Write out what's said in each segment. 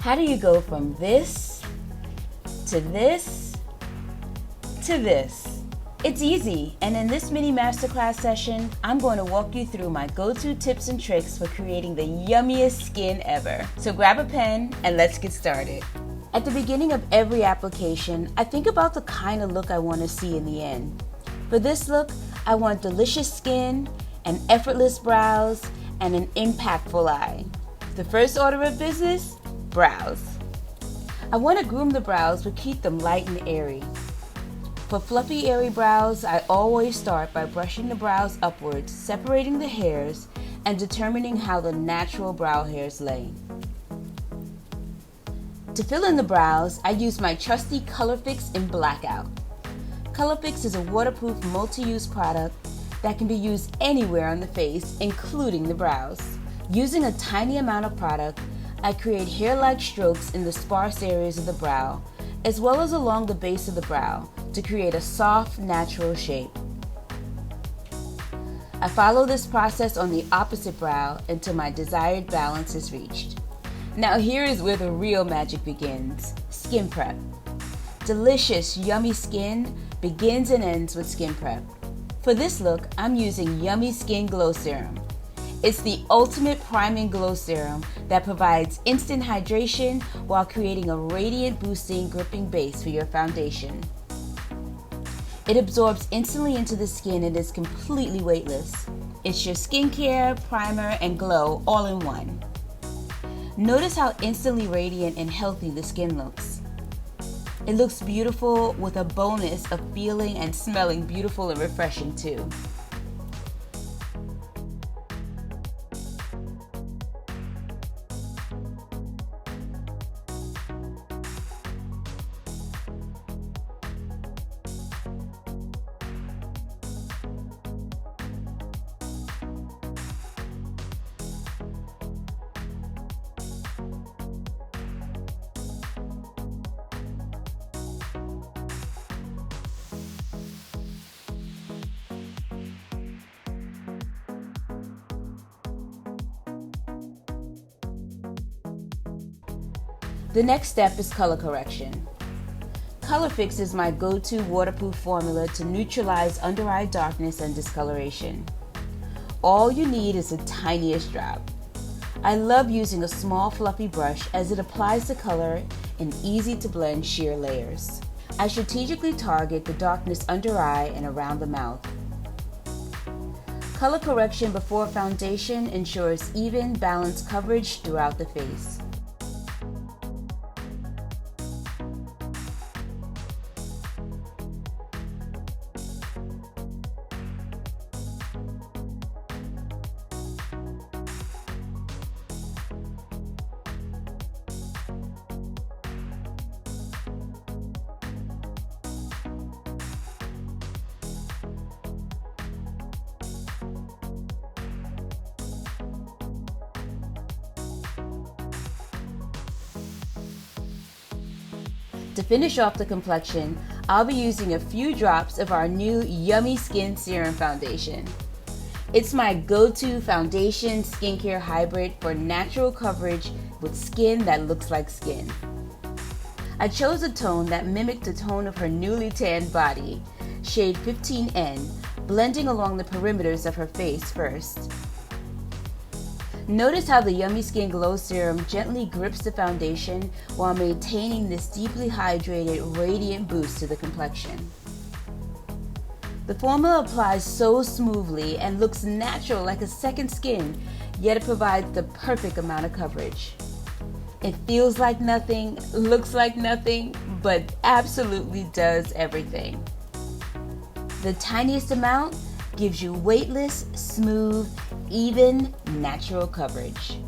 How do you go from this to this to this? It's easy, and in this mini masterclass session, I'm going to walk you through my go-to tips and tricks for creating the yummiest skin ever. So grab a pen and let's get started. At the beginning of every application, I think about the kind of look I want to see in the end. For this look, I want delicious skin, an effortless brows, and an impactful eye. The first order of business? Brows. I want to groom the brows but keep them light and airy. For fluffy, airy brows, I always start by brushing the brows upwards, separating the hairs, and determining how the natural brow hairs lay. To fill in the brows, I use my trusty Colorfix in Blackout. Colorfix is a waterproof multi-use product that can be used anywhere on the face, including the brows. Using a tiny amount of product, I create hair-like strokes in the sparse areas of the brow, as well as along the base of the brow, to create a soft, natural shape. I follow this process on the opposite brow until my desired balance is reached. Now here is where the real magic begins: skin prep. Delicious, yummy skin begins and ends with skin prep. For this look, I'm using Yummy Skin Glow Serum. It's the ultimate priming glow serum that provides instant hydration while creating a radiant, boosting, gripping base for your foundation. It absorbs instantly into the skin and is completely weightless. It's your skincare, primer, and glow all in one. Notice how instantly radiant and healthy the skin looks. It looks beautiful with a bonus of feeling and smelling beautiful and refreshing too. The next step is color correction. Colorfix is my go-to waterproof formula to neutralize under-eye darkness and discoloration. All you need is the tiniest drop. I love using a small fluffy brush as it applies the color in easy-to-blend sheer layers. I strategically target the darkness under eye and around the mouth. Color correction before foundation ensures even, balanced coverage throughout the face. To finish off the complexion, I'll be using a few drops of our new Yummy Skin Serum Foundation. It's my go-to foundation skincare hybrid for natural coverage with skin that looks like skin. I chose a tone that mimicked the tone of her newly tanned body, shade 15N, blending along the perimeters of her face first. Notice how the Yummy Skin Glow Serum gently grips the foundation while maintaining this deeply hydrated, radiant boost to the complexion. The formula applies so smoothly and looks natural like a second skin, yet it provides the perfect amount of coverage. It feels like nothing, looks like nothing, but absolutely does everything. The tiniest amount gives you weightless, smooth, even, natural coverage.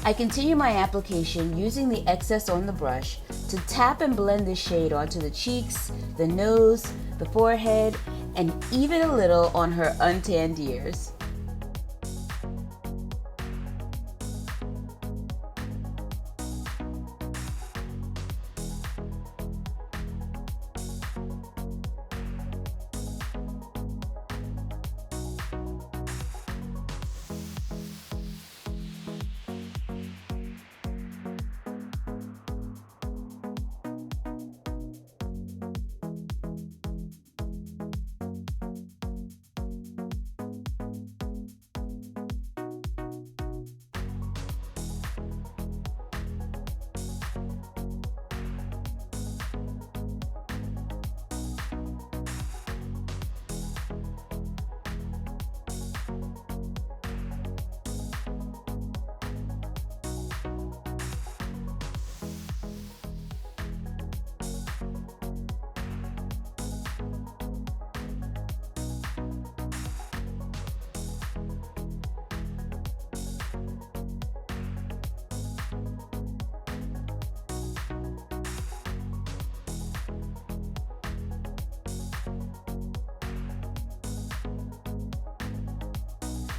I continue my application using the excess on the brush to tap and blend this shade onto the cheeks, the nose, the forehead, and even a little on her untanned ears.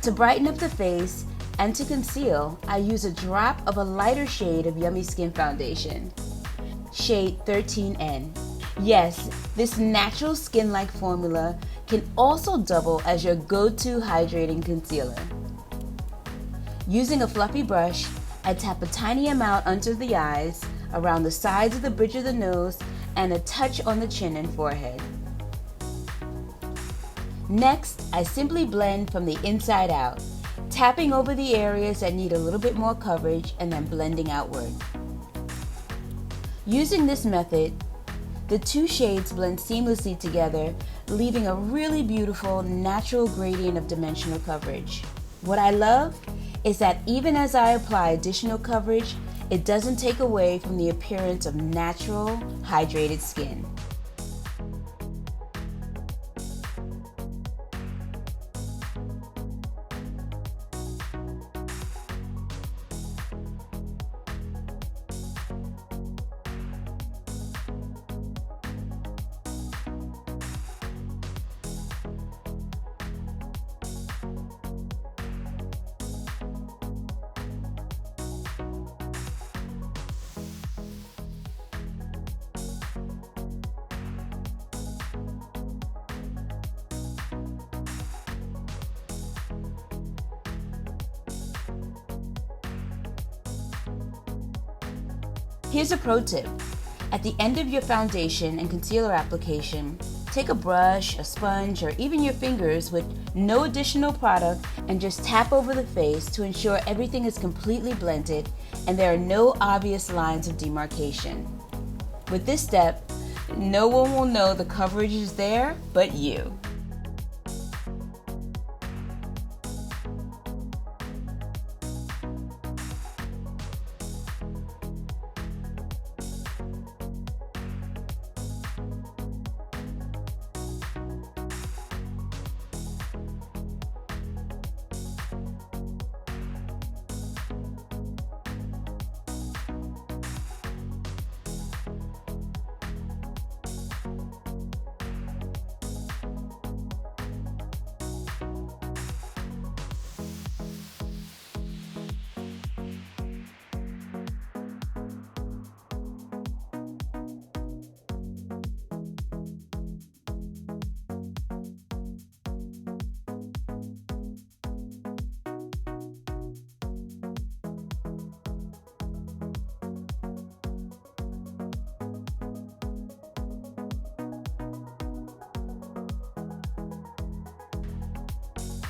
To brighten up the face and to conceal, I use a drop of a lighter shade of Yummy Skin Foundation, shade 13N. Yes, this natural skin-like formula can also double as your go-to hydrating concealer. Using a fluffy brush, I tap a tiny amount under the eyes, around the sides of the bridge of the nose, and a touch on the chin and forehead. Next, I simply blend from the inside out, tapping over the areas that need a little bit more coverage and then blending outward. Using this method, the two shades blend seamlessly together, leaving a really beautiful natural gradient of dimensional coverage. What I love is that even as I apply additional coverage, it doesn't take away from the appearance of natural, hydrated skin. Here's a pro tip. At the end of your foundation and concealer application, take a brush, a sponge, or even your fingers with no additional product and just tap over the face to ensure everything is completely blended and there are no obvious lines of demarcation. With this step, no one will know the coverage is there but you.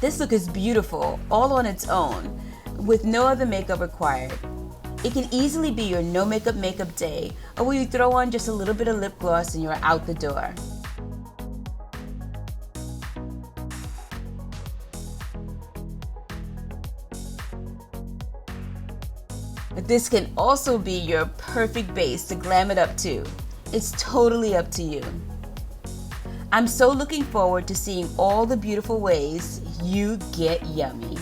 This look is beautiful, all on its own, with no other makeup required. It can easily be your no makeup day, or where you throw on just a little bit of lip gloss and you're out the door. But this can also be your perfect base to glam it up too. It's totally up to you. I'm so looking forward to seeing all the beautiful ways you get yummy.